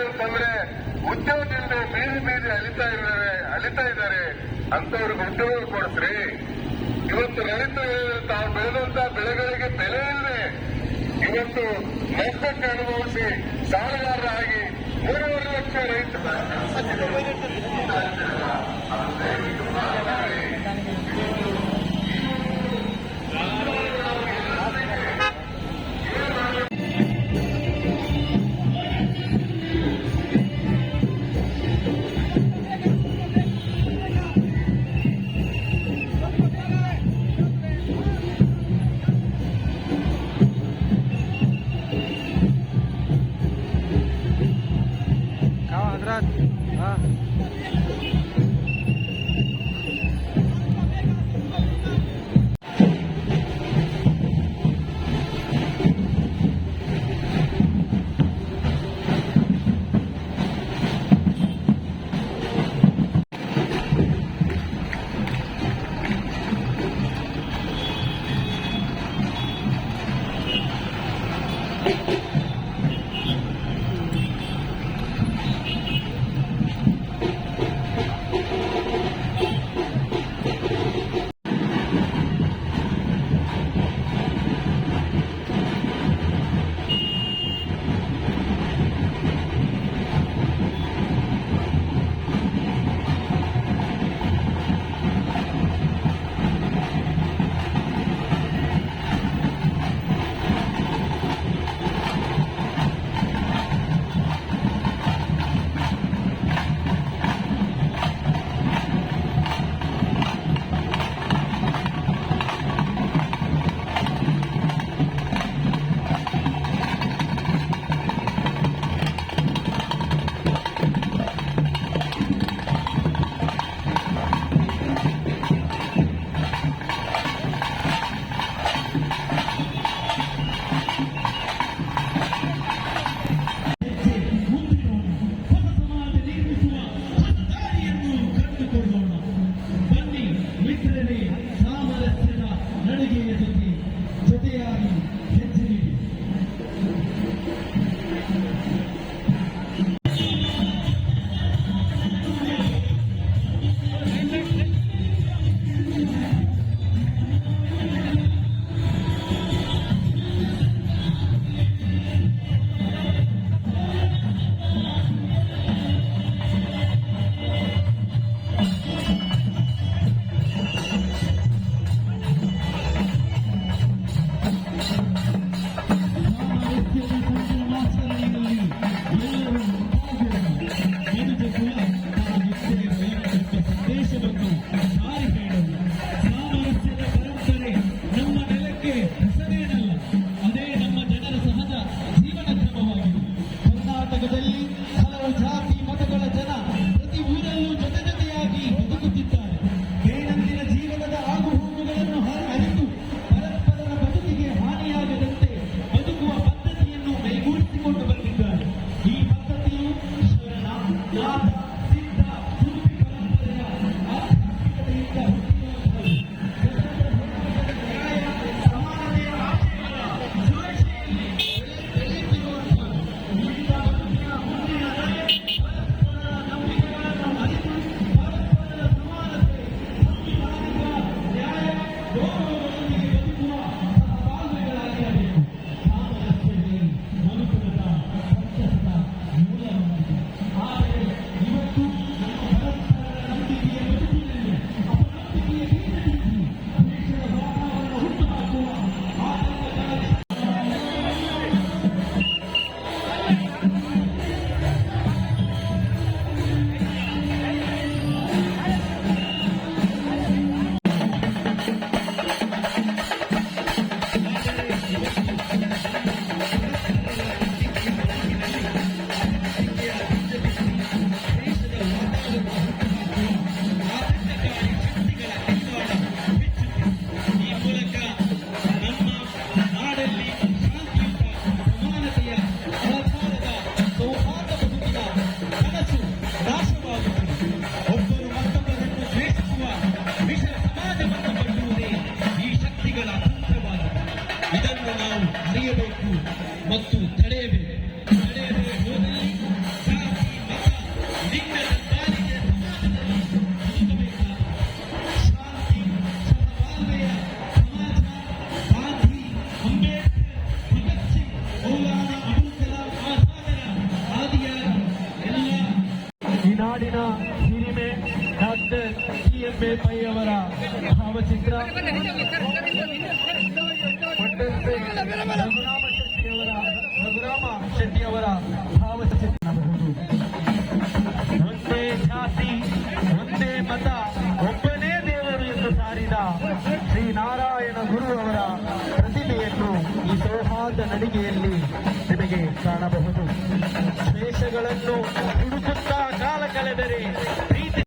ಏನಂತಂದ್ರೆ ಉದ್ಯೋಗ ಇಲ್ಲದೆ ಬೀದಿ ಅಲಿತಾ ಇದ್ದಾರೆ ಅಂತವ್ರಿಗೆ ಉದ್ಯೋಗ ಕೊಡಿಸ್ರಿ. ಇವತ್ತು ರೈತರು ತಾವು ಬೆಳೆದಂತ ಬೆಳೆಗಳಿಗೆ ಬೆಲೆ ಇಲ್ಲದೆ ಇವತ್ತು ನಷ್ಟಕ್ಕೆ ಅನುಭವಿಸಿ ಸಾಲಗಾರರಾಗಿ 3.5 ಲಕ್ಷ ರೈತರು ನಾಡಿನ ಹಿರಿಮೆ ಡಾಕ್ಟರ್ TMA ಪೈ ಅವರ ಭಾವಚಿತ್ರ, ರಘುರಾಮ ಶೆಟ್ಟಿಯವರ ಭಾವಚಿತ್ರಬಹುದು. ಒಂದೇ ಜಾತಿ ಒಂದೇ ಮತ ಒಬ್ಬನೇ ದೇವರು ಎಂದು ಸಾರಿದ ಶ್ರೀನಾರಾಯಣ ಗುರು ಅವರ ಪ್ರತಿಮೆಯನ್ನು ಈ ಸೌಹಾರ್ದ ನಡಿಗೆಯಲ್ಲಿ ನಿಮಗೆ ಕಾಣಬಹುದು. ದ್ವೇಷಗಳನ್ನು ಹುಡುಕುತ್ತಾ ಕಾಲ ಕಳೆದರೆ ಪ್ರೀತಿ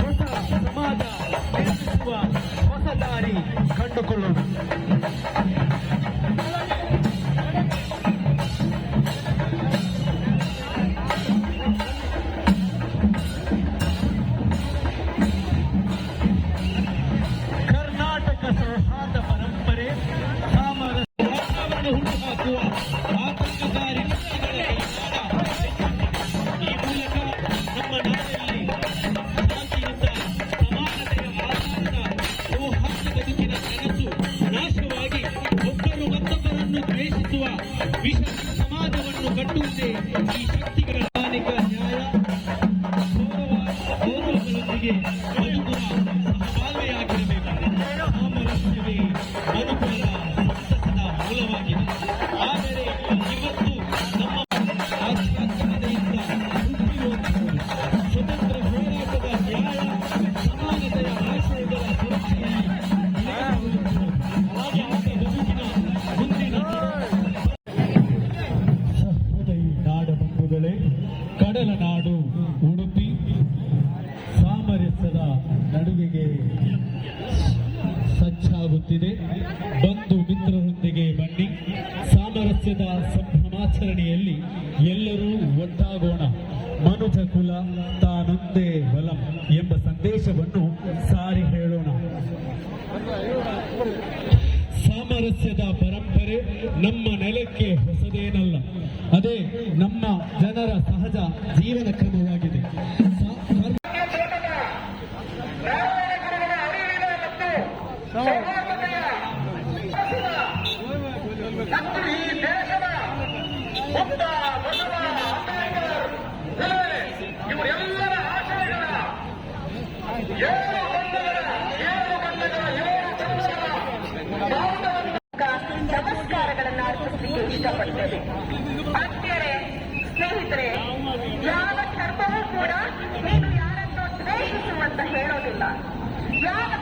ಹೊಸ ಸಮಾಜ ನಿರ್ಮಿಸುವ ಹೊಸ ದಾರಿ ಕಂಡುಕೊಳ್ಳೋಣ. ಕರ್ನಾಟಕ ಸೌಹಾರ್ದ ಪರಂಪರೆ ಸಾಮರಸ್ಯ ವಾತಾವರಣ ಹುಟ್ಟುಹಾಕುವ ಆತಂಕಕಾರಿ ಈ ಮೂಲಕ ನಮ್ಮ ನಾಡಲ್ಲಿ ಬದುಕಿನ ಕನಸು ನಾಶವಾಗಿ ಒಬ್ಬರು ಮತ್ತೊಬ್ಬರನ್ನು ದ್ವೇಷಿಸುವ ವಿಷ ಸಮಾಜವನ್ನು ಕಟ್ಟುವುದೇ ಈ ಶಕ್ತಿಗಳ ಸ್ಥಾನಿಕ ನ್ಯಾಯ ಗೌರವಗಳೊಂದಿಗೆ ಬದುಕುವ ಸಹಬಾಳ್ವೆಯಾಗಿರಬೇಕು. ಸಾಮರಸ್ಯವೇ ಬದುಕುವ ಸಂತಸದ ಮೂಲವಾಗಿದೆ. ಆದರೆ ಇವತ್ತು ನಮ್ಮ ಆಧ್ಯಾತ್ಮಿಕತೆಯಿಂದ ಹುಟ್ಟಿರುವಂತಹ ಸ್ವತಂತ್ರ ಹೋರಾಟದ ನ್ಯಾಯ ಸಮಾನತೆಯ ಆಶಯಗಳ ಸುರಕ್ಷೆಯಲ್ಲಿ ನಾಡಬಂಧುಗಳೇ, ಕಡಲ ನಾಡು ಉಡುಪಿ ಸಾಮರಸ್ಯದ ನಡುವೆಗೆ ಸಜ್ಜಾಗುತ್ತಿದೆ. ಬಂಧು ಮಿತ್ರರೊಂದಿಗೆ ಬನ್ನಿ, ಸಾಮರಸ್ಯದ ಸಂಭ್ರಮಾಚರಣೆಯಲ್ಲಿ ಎಲ್ಲರೂ ಒಟ್ಟಾಗೋಣ. ಮನುಜ ಕುಲ ತಾನೊಂದೇ ಬಲಂ ಎಂಬ ಸಂದೇಶವನ್ನು ಸಾರಿ ಹೇಳೋಣ. ಸಾಮರಸ್ಯದ ಪರಂಪರೆ ನಮ್ಮ ನೆಲಕ್ಕೆ ಹೊಸದೇನಲ್ಲ, ಅದೇ ನಮ್ಮ ಜನರ ಸಹಜ ಜೀವನ ಕ್ರಮವಾಗಿದೆ. ಇವರೆಲ್ಲರ ಆಶಯಗಳ ನಮಸ್ಕಾರಗಳನ್ನು ಅರ್ಪಿಸಲಿಕ್ಕೆ ಇಷ್ಟಪಡ್ತೇವೆ. ಅತ್ಯರೆ, ಸ್ನೇಹಿತರೆ, ಯಾವ ಧರ್ಮವೂ ಕೂಡ ನೀನು ಯಾರನ್ನು ದ್ವೇಷಿಸುವಂತ ಹೇಳೋದಿಲ್ಲ. ಯಾವ